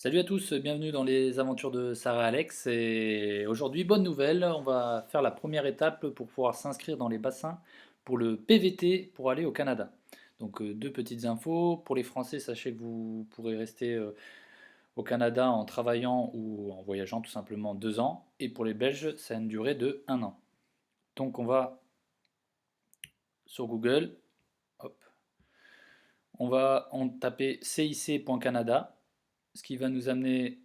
Salut à tous, bienvenue dans les aventures de Sarah et Alex. Et aujourd'hui, bonne nouvelle, on va faire la première étape pour pouvoir s'inscrire dans les bassins pour le PVT pour aller au Canada. Donc deux petites infos. Pour les Français, sachez que vous pourrez rester au Canada en travaillant ou en voyageant tout simplement 2 ans. Et pour les Belges, ça a une durée de 1 an. Donc on va sur Google, hop, on taper cic.canada, ce qui va nous amener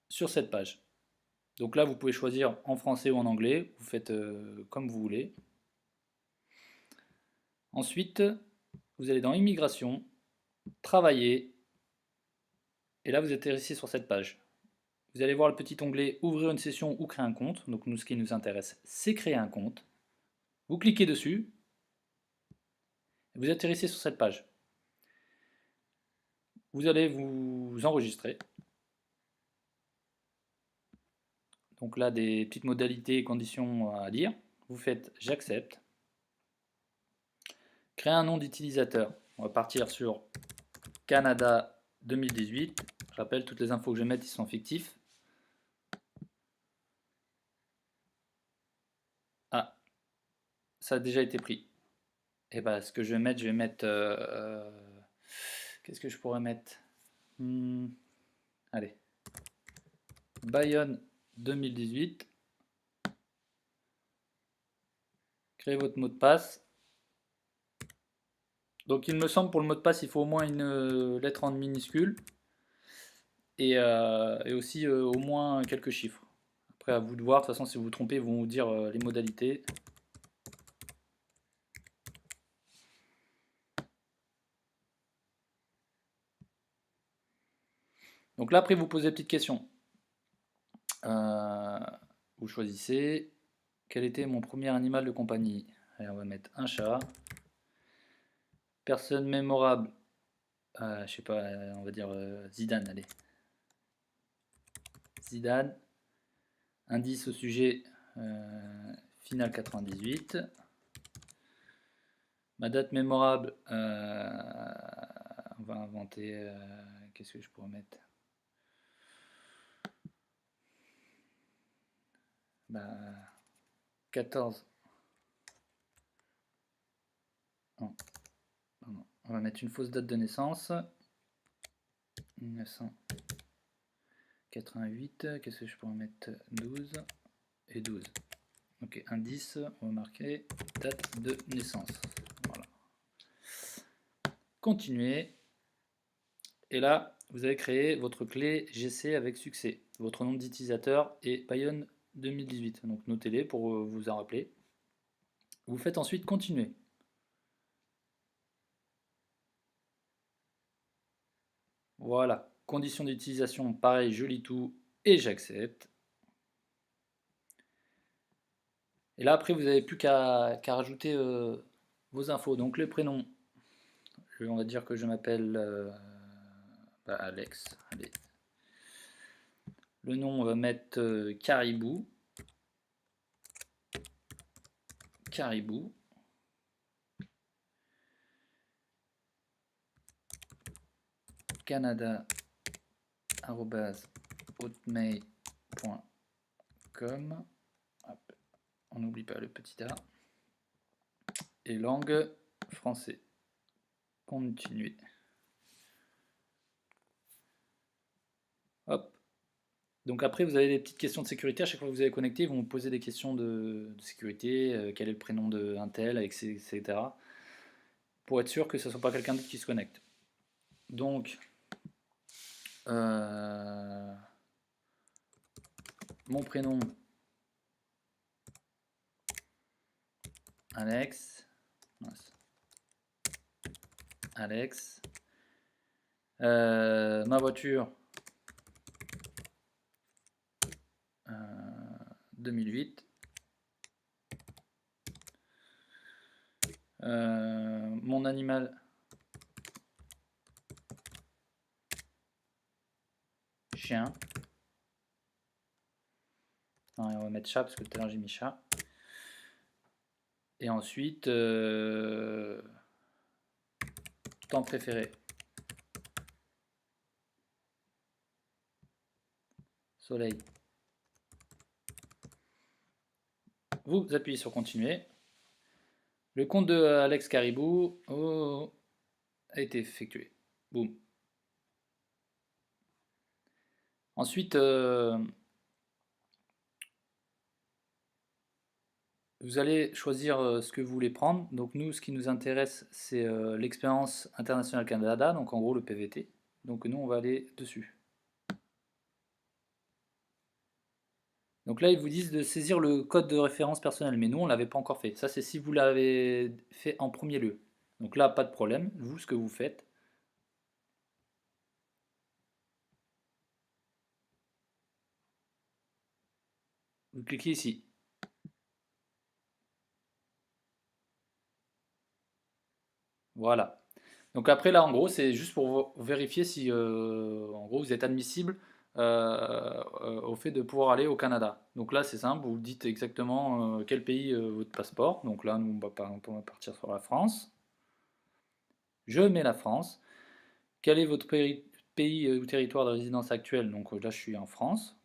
sur cette page. Donc là, vous pouvez choisir en français ou en anglais, vous faites comme vous voulez. Ensuite, vous allez dans Immigration, Travailler, et là vous atterrissez sur cette page. Vous allez voir le petit onglet Ouvrir une session ou créer un compte. Donc nous, ce qui nous intéresse, c'est créer un compte. Vous cliquez dessus, et vous atterrissez sur cette page. Vous allez vous enregistrer. Donc là, des petites modalités et conditions à dire. Vous faites j'accepte. Créer un nom d'utilisateur. On va partir sur Canada 2018. Je rappelle, toutes les infos que je vais mettre, ils sont fictifs. Ah, ça a déjà été pris. Et bah, ce que je vais mettre. Qu'est-ce que je pourrais mettre? Allez. Bayonne 2018. Créez votre mot de passe. Donc il me semble pour le mot de passe, il faut au moins une lettre en minuscule. Et aussi au moins quelques chiffres. Après, à vous de voir. De toute façon, si vous vous trompez, ils vont vous dire les modalités. Donc là, après, vous posez des petites questions. Vous choisissez quel était mon premier animal de compagnie. Allez, on va mettre un chat. Personne mémorable. Je sais pas, on va dire Zidane, allez. Zidane. Indice au sujet, finale 98. Ma date mémorable, on va inventer. Qu'est-ce que je pourrais mettre? Bah, 14. Non, pardon. On va mettre une fausse date de naissance. 1988. Qu'est-ce que je pourrais mettre? 12 et 12. Ok, indice, on va marquer date de naissance. Voilà. Continuez. Et là, vous avez créé votre clé GC avec succès. Votre nom d'utilisateur est Bayonne 2018. Donc notez-les pour vous en rappeler. Vous faites ensuite continuer. Voilà. Conditions d'utilisation, pareil, je lis tout et j'accepte. Et là, après, vous n'avez plus qu'à rajouter vos infos. Donc le prénom, on va dire que je m'appelle Alex. Allez. Le nom, on va mettre Caribou. Caribou. Canada @hotmail.com. On n'oublie pas le petit a. Et langue français. Continuer. Hop. Donc après, vous avez des petites questions de sécurité. À chaque fois que vous allez connecter, ils vont vous poser des questions de sécurité. Quel est le prénom d'un tel, etc. Pour être sûr que ce ne soit pas quelqu'un d'autre qui se connecte. Donc, mon prénom, Alex. Alex. Ma voiture, 2008. Mon animal, chien. Non, on va mettre chat parce que tout à l'heure j'ai mis chat. Et ensuite, temps préféré. Soleil. Vous appuyez sur continuer. Le compte de Alex Caribou a été effectué. Boum. Ensuite, vous allez choisir ce que vous voulez prendre. Donc nous, ce qui nous intéresse, c'est l'expérience internationale Canada, donc en gros le PVT. Donc nous, on va aller dessus. Donc là, ils vous disent de saisir le code de référence personnel, mais nous, on ne l'avait pas encore fait. Ça, c'est si vous l'avez fait en premier lieu. Donc là, pas de problème. Vous, ce que vous faites, vous cliquez ici. Voilà. Donc après, là, en gros, c'est juste pour vérifier si, en gros, vous êtes admissible au fait de pouvoir aller au Canada. Donc là, c'est simple, vous dites exactement quel pays votre passeport. Donc là, nous, on va partir sur la France. Je mets la France. Quel est votre pays ou territoire de résidence actuel? Donc là, je suis en France.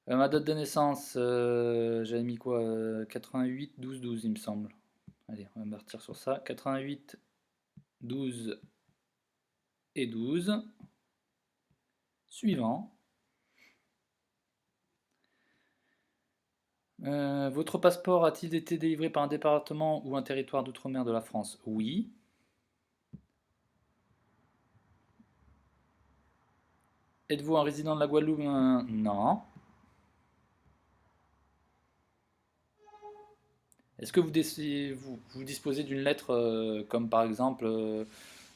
Ma date de naissance, j'avais mis quoi? 88, 12, 12, il me semble. Allez, on va partir sur ça. 88, 12 et 12. Suivant. Votre passeport a-t-il été délivré par un département ou un territoire d'outre-mer de la France? Oui. Êtes-vous un résident de la Guadeloupe? Non. Est-ce que vous disposez d'une lettre comme par exemple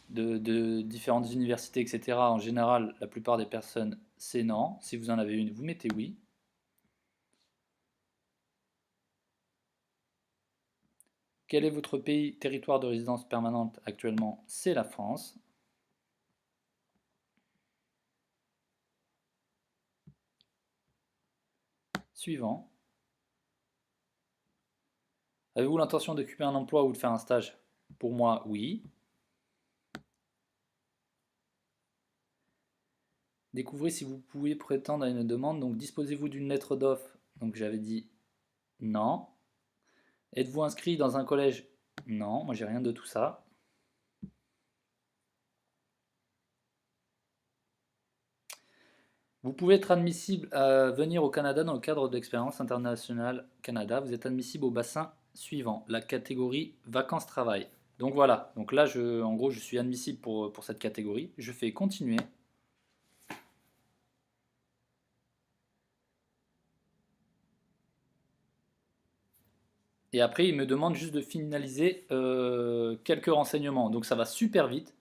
de différentes universités, etc. En général, la plupart des personnes, c'est non. Si vous en avez une, vous mettez oui. Quel est votre pays, territoire de résidence permanente actuellement? C'est la France. Suivant. Avez-vous l'intention d'occuper un emploi ou de faire un stage? Pour moi, oui. Découvrez si vous pouvez prétendre à une demande. Donc, disposez-vous d'une lettre d'offre? Donc, j'avais dit non. Êtes-vous inscrit dans un collège? Non, moi j'ai rien de tout ça. Vous pouvez être admissible à venir au Canada dans le cadre de l'expérience internationale Canada. Vous êtes admissible au bassin suivant, la catégorie vacances-travail. Donc voilà, donc là en gros je suis admissible pour cette catégorie. Je fais continuer. Et après il me demande juste de finaliser quelques renseignements. Donc ça va super vite.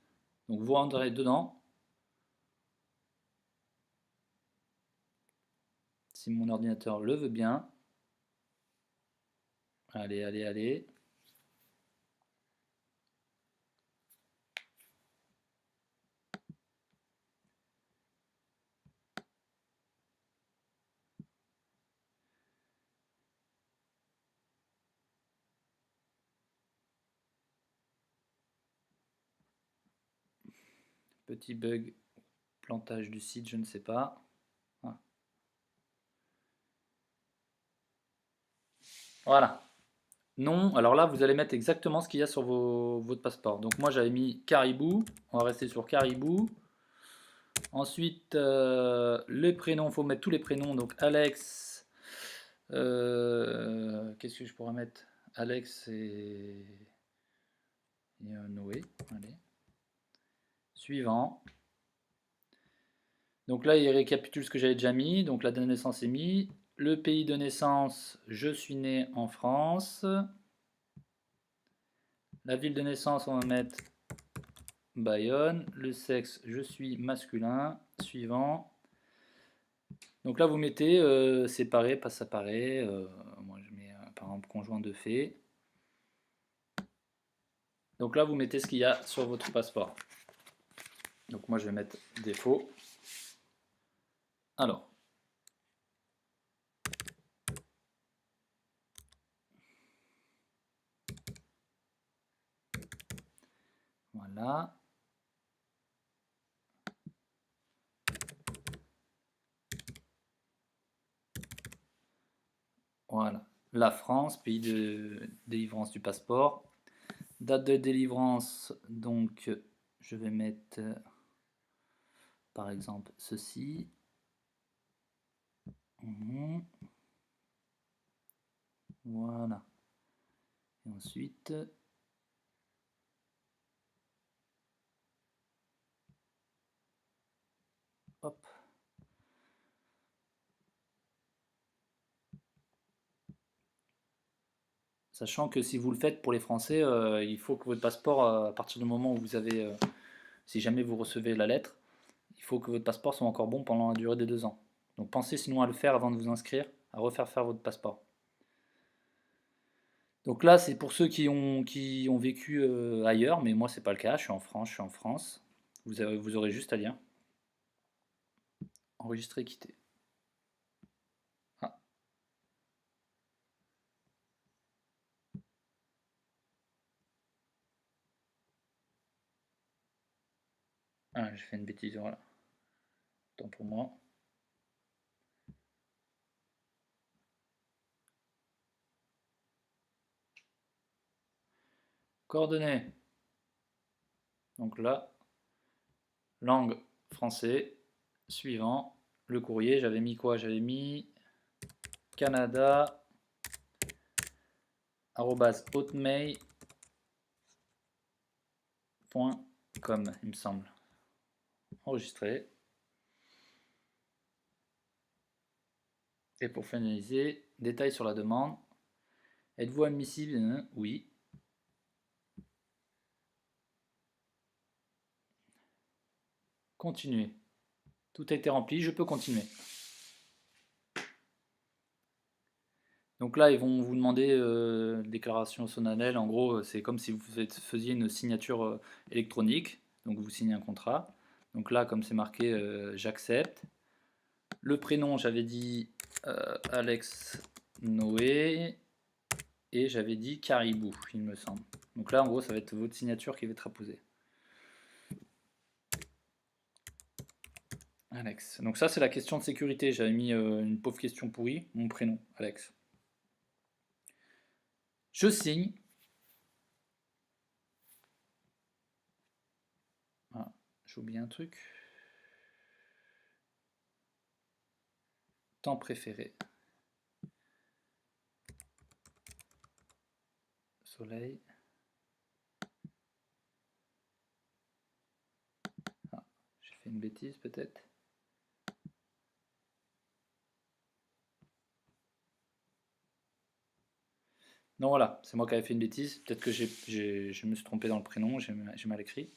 Donc vous rentrez dedans. Si mon ordinateur le veut bien. Allez, allez, allez. Petit bug, plantage du site, je ne sais pas. Voilà. Voilà. Non, alors là, vous allez mettre exactement ce qu'il y a sur votre passeport. Donc moi, j'avais mis Caribou. On va rester sur Caribou. Ensuite, les prénoms, il faut mettre tous les prénoms. Donc Alex. Qu'est-ce que je pourrais mettre? Alex et Noé. Allez. Suivant. Donc là, il récapitule ce que j'avais déjà mis. Donc la date de naissance est mis. Le pays de naissance, je suis né en France. La ville de naissance, on va mettre Bayonne. Le sexe, je suis masculin. Suivant. Donc là, vous mettez séparé, pas séparé. Moi, je mets par exemple conjoint de fait. Donc là, vous mettez ce qu'il y a sur votre passeport. Donc moi, je vais mettre défaut. Alors. Voilà. Voilà. La France, pays de délivrance du passeport. Date de délivrance, donc je vais mettre par exemple ceci. Voilà. Et ensuite, hop. Sachant que si vous le faites pour les Français, il faut que votre passeport, à partir du moment où vous avez, si jamais vous recevez la lettre, il faut que votre passeport soit encore bon pendant la durée des 2 ans. Donc pensez sinon à le faire avant de vous inscrire, à refaire faire votre passeport. Donc là, c'est pour ceux qui ont vécu ailleurs, mais moi, c'est pas le cas. Je suis en France. Vous aurez juste à lire. Enregistrer, quitter. Ah, j'ai fait une bêtise, voilà. Tant pour moi. Coordonnées. Donc là, langue français. Suivant. Le courrier, j'avais mis quoi? J'avais mis Canada @hotmail.com, il me semble. Enregistrer. Et pour finaliser, détails sur la demande. Êtes-vous admissible? Oui. Continuer. Tout a été rempli, je peux continuer. Donc là, ils vont vous demander déclaration solennelle. En gros, c'est comme si vous faisiez une signature électronique. Donc vous signez un contrat. Donc là, comme c'est marqué, j'accepte. Le prénom, j'avais dit Alex Noé. Et j'avais dit Caribou, il me semble. Donc là, en gros, ça va être votre signature qui va être apposée. Alex. Donc ça, c'est la question de sécurité. J'avais mis une pauvre question pourrie. Mon prénom, Alex. Je signe. Ah, j'ai oublié un truc. Temps préféré. Soleil. Ah, j'ai fait une bêtise peut-être. Non, voilà, c'est moi qui avais fait une bêtise. Peut-être que je me suis trompé dans le prénom, j'ai mal écrit.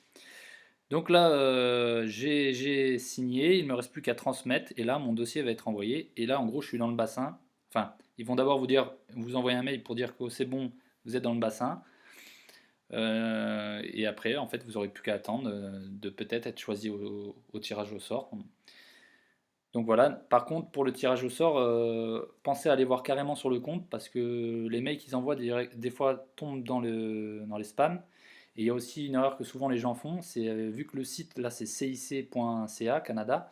Donc là, j'ai signé, il ne me reste plus qu'à transmettre, et là, mon dossier va être envoyé. Et là, en gros, je suis dans le bassin. Enfin, ils vont d'abord vous envoyer un mail pour dire que c'est bon, vous êtes dans le bassin. Et après, en fait, vous n'aurez plus qu'à attendre de peut-être être choisi au tirage au sort. Donc voilà, par contre, pour le tirage au sort, pensez à aller voir carrément sur le compte parce que les mails qu'ils envoient des fois tombent dans les spams. Et il y a aussi une erreur que souvent les gens font, c'est vu que le site là c'est cic.ca Canada,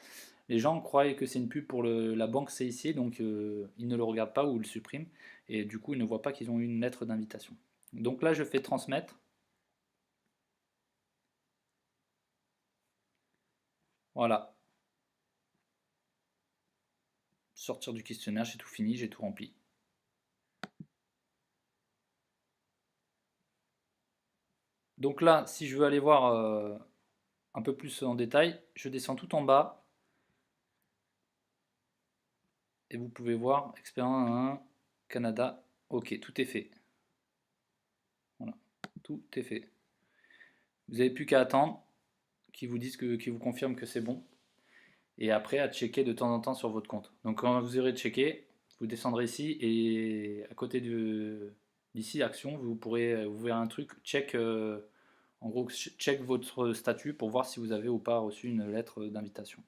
les gens croient que c'est une pub pour la banque CIC, donc ils ne le regardent pas ou le suppriment. Et du coup, ils ne voient pas qu'ils ont eu une lettre d'invitation. Donc là, je fais transmettre. Voilà, sortir du questionnaire, j'ai tout fini, j'ai tout rempli. Donc là, si je veux aller voir un peu plus en détail, je descends tout en bas et vous pouvez voir expérience 1, Canada. Ok, tout est fait. Voilà, tout est fait. Vous n'avez plus qu'à attendre qu'ils vous disent qu'ils vous confirment que c'est bon et après à checker de temps en temps sur votre compte. Donc quand vous aurez checké, vous descendrez ici et à côté d'ici action, vous pourrez vous verrez un truc check en gros check votre statut pour voir si vous avez ou pas reçu une lettre d'invitation.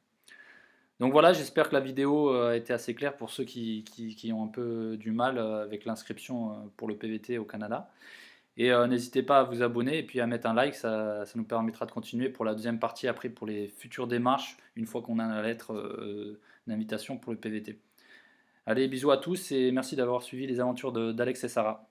Donc voilà, j'espère que la vidéo a été assez claire pour ceux qui ont un peu du mal avec l'inscription pour le PVT au Canada. Et n'hésitez pas à vous abonner et puis à mettre un like, ça nous permettra de continuer pour la deuxième partie après pour les futures démarches, une fois qu'on a la lettre d'invitation pour le PVT. Allez, bisous à tous et merci d'avoir suivi les aventures d'Alex et Sarah.